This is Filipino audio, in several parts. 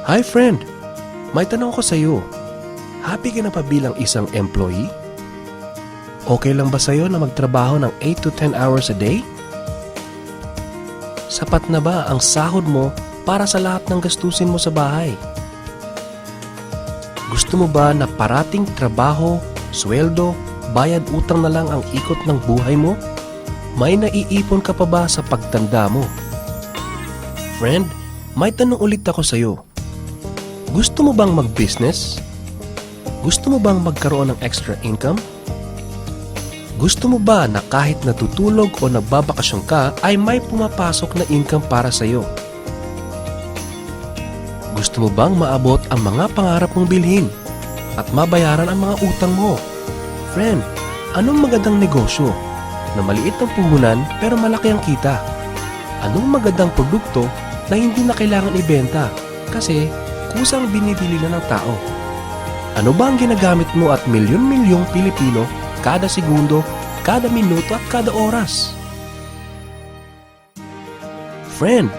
Hi friend! May tanong ko sa iyo. Happy ka na pa bilang isang employee? Okay lang ba sa'yo na magtrabaho ng 8 to 10 hours a day? Sapat na ba ang sahod mo para sa lahat ng gastusin mo sa bahay? Gusto mo ba na parating trabaho, sweldo, bayad utang na lang ang ikot ng buhay mo? May naiipon ka pa ba sa pagtanda mo? Friend, may tanong ulit ako sa iyo. Gusto mo bang mag-business? Gusto mo bang magkaroon ng extra income? Gusto mo ba na kahit natutulog o nagbabakasyon ka ay may pumapasok na income para sa iyo? Gusto mo bang maabot ang mga pangarap mong bilhin at mabayaran ang mga utang mo? Friend, anong magandang negosyo na maliit ang puhunan pero malaki ang kita? Anong magandang produkto na hindi na kailangan ibenta kasi kusang binibili na ng tao? Ano ba ang ginagamit mo at milyon-milyong Pilipino kada segundo, kada minuto at kada oras? Friend,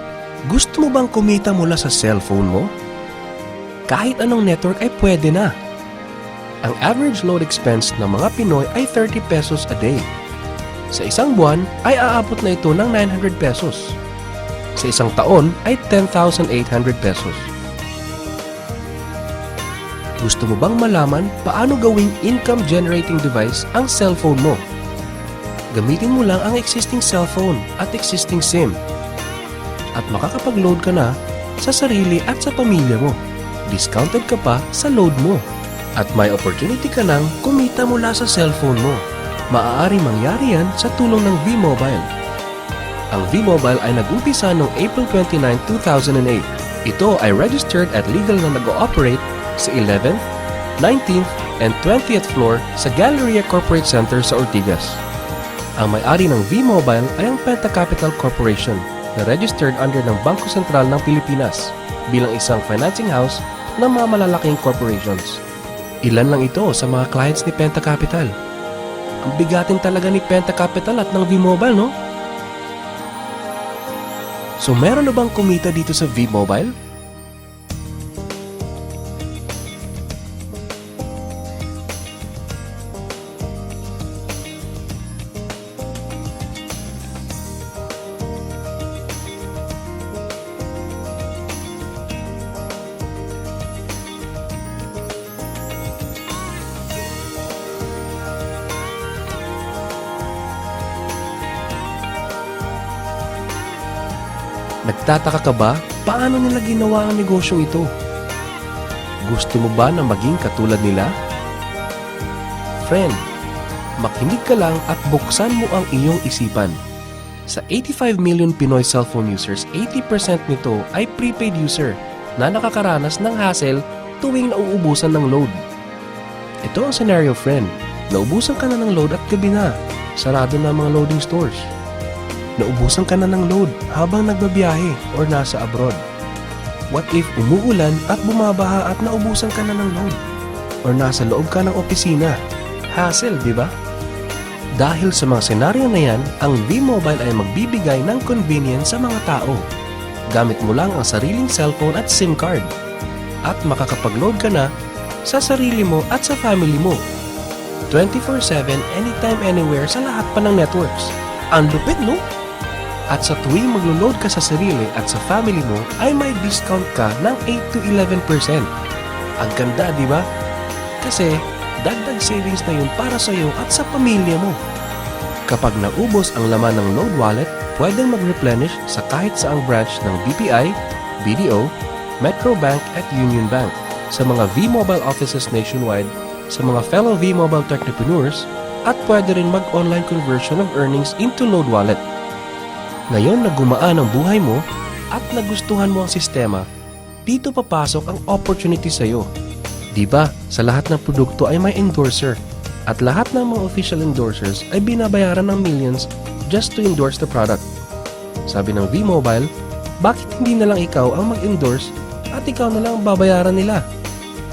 gusto mo bang kumita mula sa cellphone mo? Kahit anong network ay pwede na. Ang average load expense ng mga Pinoy ay 30 pesos a day. Sa isang buwan ay aabot na ito ng 900 pesos. Sa isang taon ay 10,800 pesos. Gusto mo bang malaman paano gawing income-generating device ang cellphone mo? Gamitin mo lang ang existing cellphone at existing SIM at makakapag-load ka na sa sarili at sa pamilya mo. Discounted ka pa sa load mo at may opportunity ka nang kumita mula sa cellphone mo. Maaaring mangyari yan sa tulong ng V-Mobile. Ang V-Mobile ay nag-umpisa noong April 29, 2008. Ito ay registered at legal na nag-ooperate sa 11th, 19th, and 20th floor sa Galleria Corporate Center sa Ortigas. Ang may-ari ng V-Mobile ay ang Penta Capital Corporation na registered under ng Bangko Sentral ng Pilipinas bilang isang financing house ng mga malalaking corporations. Ilan lang ito sa mga clients ni Penta Capital. Ang bigatin talaga ni Penta Capital at ng V-Mobile, no? So meron na bang kumita dito sa V-Mobile? Nagtataka ka ba paano nila ginawa ang negosyong ito? Gusto mo ba na maging katulad nila? Friend, makinig ka lang at buksan mo ang iyong isipan. Sa 85 million Pinoy cellphone users, 80% nito ay prepaid user na nakakaranas ng hassle tuwing nauubusan ng load. Ito ang scenario, friend. Naubusan ka na ng load at gabi na. Sarado na ang mga loading stores. Naubusan ka na ng load habang nagbabiyahe or nasa abroad. What if umuulan at bumabaha at naubusan ka na ng load? Or nasa loob ka ng opisina? Hassle, di ba? Dahil sa mga senaryo na yan, ang V-Mobile ay magbibigay ng convenience sa mga tao. Gamit mo lang ang sariling cellphone at SIM card. At makakapag-load ka na sa sarili mo at sa family mo. 24/7, anytime, anywhere sa lahat pa ng networks. Ang lupit, no? At sa tuwing maglo-load ka sa sarili at sa family mo, ay may discount ka ng 8 to 11%. Ang ganda, di ba? Kasi dagdag savings na yun para sa iyo at sa pamilya mo. Kapag naubos ang laman ng load wallet, pwedeng mag-replenish sa kahit saang branch ng BPI, BDO, Metro Bank at Union Bank, sa mga V-Mobile offices nationwide, sa mga fellow V-Mobile technopreneurs, at pwede rin mag-online conversion of earnings into load wallet. Ngayon na gumaan ang buhay mo at nagustuhan mo ang sistema, dito papasok ang opportunity sa iyo. Diba, sa lahat ng produkto ay may endorser at lahat ng mga official endorsers ay binabayaran ng millions just to endorse the product. Sabi ng V-Mobile, bakit hindi na lang ikaw ang mag-endorse at ikaw na lang ang babayaran nila?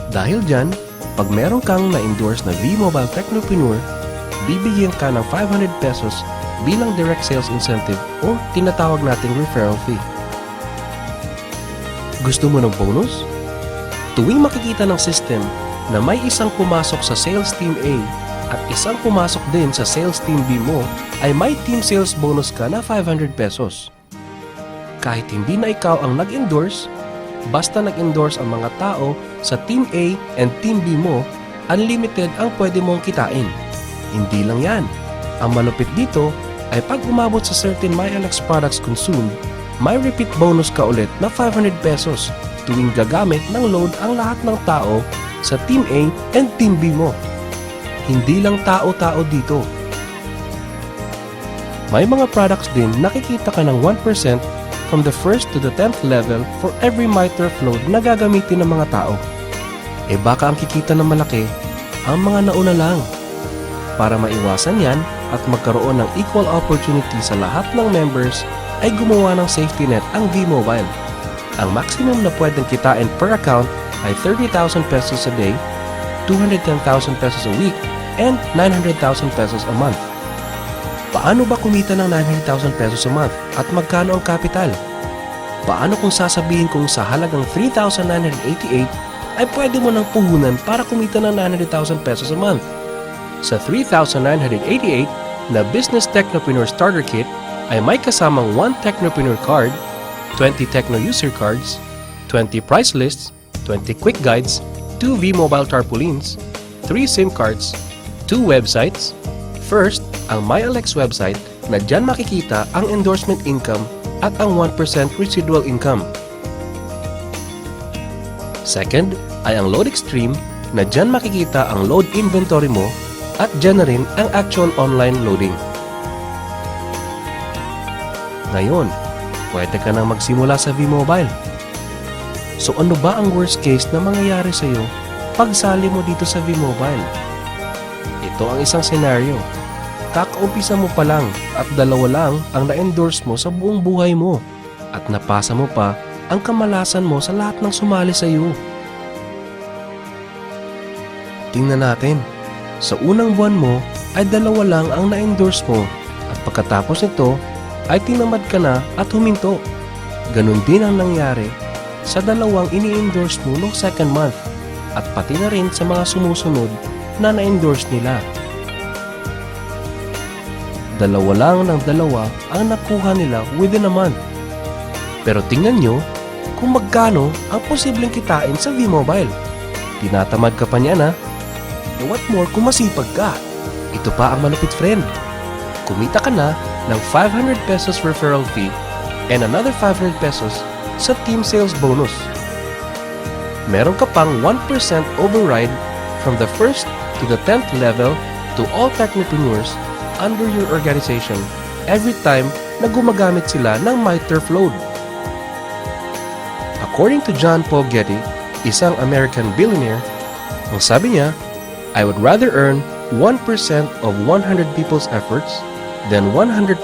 Dahil dyan, pag meron kang na-endorse na V-Mobile Technopreneur, bibigyan ka ng 500 pesos bilang direct sales incentive o tinatawag nating referral fee. Gusto mo ng bonus? Tuwing makikita ng system na may isang pumasok sa sales team A at isang pumasok din sa sales team B mo, ay may team sales bonus ka na 500 pesos. Kahit hindi na ikaw ang nag-endorse, basta nag-endorse ang mga tao sa team A and team B mo, unlimited ang pwede mong kitain. Hindi lang yan. Ang malupit dito ay pag umabot sa certain MyLX products consumed, may repeat bonus ka ulit na 500 pesos tuwing gagamit ng load ang lahat ng tao sa team A and team B mo. Hindi lang tao-tao dito. May mga products din nakikita ka ng 1% from the 1st to the 10th level for every MyTurf load na gagamitin ng mga tao. E baka ang kikita ng malaki, ang mga nauna lang. Para maiwasan yan at magkaroon ng equal opportunity sa lahat ng members, ay gumawa ng safety net ang V-Mobile. Ang maximum na pwedeng kitain per account ay 30,000 pesos a day, 210,000 pesos a week, and 900,000 pesos a month. Paano ba kumita ng 900,000 pesos a month at magkano ang capital? Paano kung sasabihin kong sa halagang 3,988 ay pwede mo nang puhunan para kumita ng 900,000 pesos a month? Sa 3,988 na Business Technopreneur Starter Kit ay may kasamang 1 Technopreneur card, 20 Techno User Cards, 20 price lists, 20 quick guides, 2 V-Mobile tarpaulins, 3 SIM cards, 2 websites. First, ang MyLX website na dyan makikita ang endorsement income at ang 1% residual income. Second, ay ang Load Extreme na dyan makikita ang load inventory mo at dyan na rin ang actual online loading. Ngayon, pwede ka nang magsimula sa V-Mobile. So ano ba ang worst case na mangyayari sa iyo pag sali mo dito sa V-Mobile? Ito ang isang senaryo. Kakaumpisa mo pa lang at 2 lang ang na-endorse mo sa buong buhay mo at napasa mo pa ang kamalasan mo sa lahat ng sumali sa iyo. Tingnan natin. Sa unang buwan mo ay 2 lang ang na-endorse mo at pagkatapos nito ay tinamad ka na at huminto. Ganun din ang nangyari sa 2 ini-endorse mo noong second month at pati na rin sa mga sumusunod na na-endorse nila. 2 lang ng 2 ang nakuha nila within a month. Pero tingnan nyo kung magkano ang posibleng kitain sa V-Mobile. Tinatamad ka pa niya na. What more kung masipag ka? Ito pa ang malupit, friend. Kumita ka na ng 500 pesos referral fee and another 500 pesos sa team sales bonus. Meron ka pang 1% override from the 1st to the 10th level to all technopreneurs under your organization every time na gumagamit sila ng MyTurf load. According to John Paul Getty, isang American billionaire, ang sabi niya, I would rather earn 1% of 100 people's efforts than 100%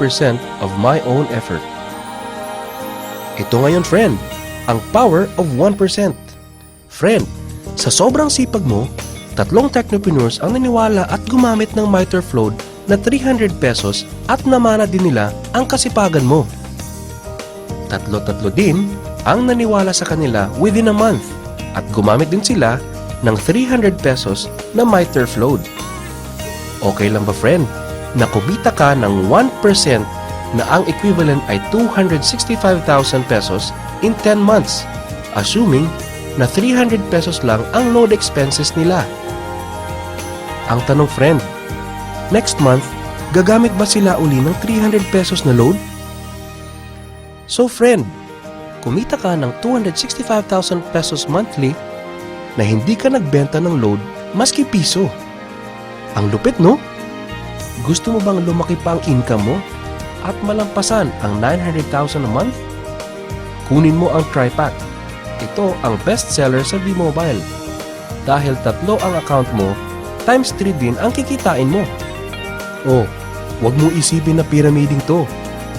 of my own effort. Ito ngayon, friend, ang power of 1%. Friend, sa sobrang sipag mo, 3 technopreneurs ang naniwala at gumamit ng MyTurf load na 300 pesos at namana din nila ang kasipagan mo. 3 din ang naniwala sa kanila within a month at gumamit din sila ng 300 pesos na MyTurf load. Okay lang ba, friend, na kumita ka ng 1% na ang equivalent ay 265,000 pesos in 10 months, assuming na 300 pesos lang ang load expenses nila? Ang tanong, friend, next month, gagamit ba sila uli ng 300 pesos na load? So friend, kumita ka ng 265,000 pesos monthly na hindi ka nagbenta ng load maski piso. Ang lupit, no? Gusto mo bang lumaki pa ang income mo at malampasan ang 900,000 a month? Kunin mo ang TriPack. Ito ang best seller sa V-Mobile. Dahil 3 ang account mo, times 3 din ang kikitain mo. Oh, wag mo isipin na pyramiding to.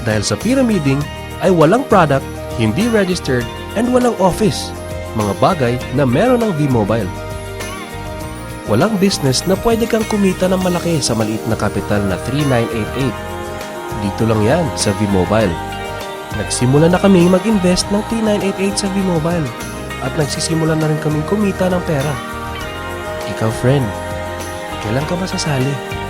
Dahil sa pyramiding ay walang product, hindi registered, and walang office. Mga bagay na meron ng V-Mobile. Walang business na pwede kang kumita ng malaki sa maliit na kapital na 3,988. Dito lang yan sa V-Mobile. Nagsimula na kami mag-invest ng 3,988 sa V-Mobile. at nagsisimula na rin kaming kumita ng pera. Ikaw friend, kailan ka ba sasali?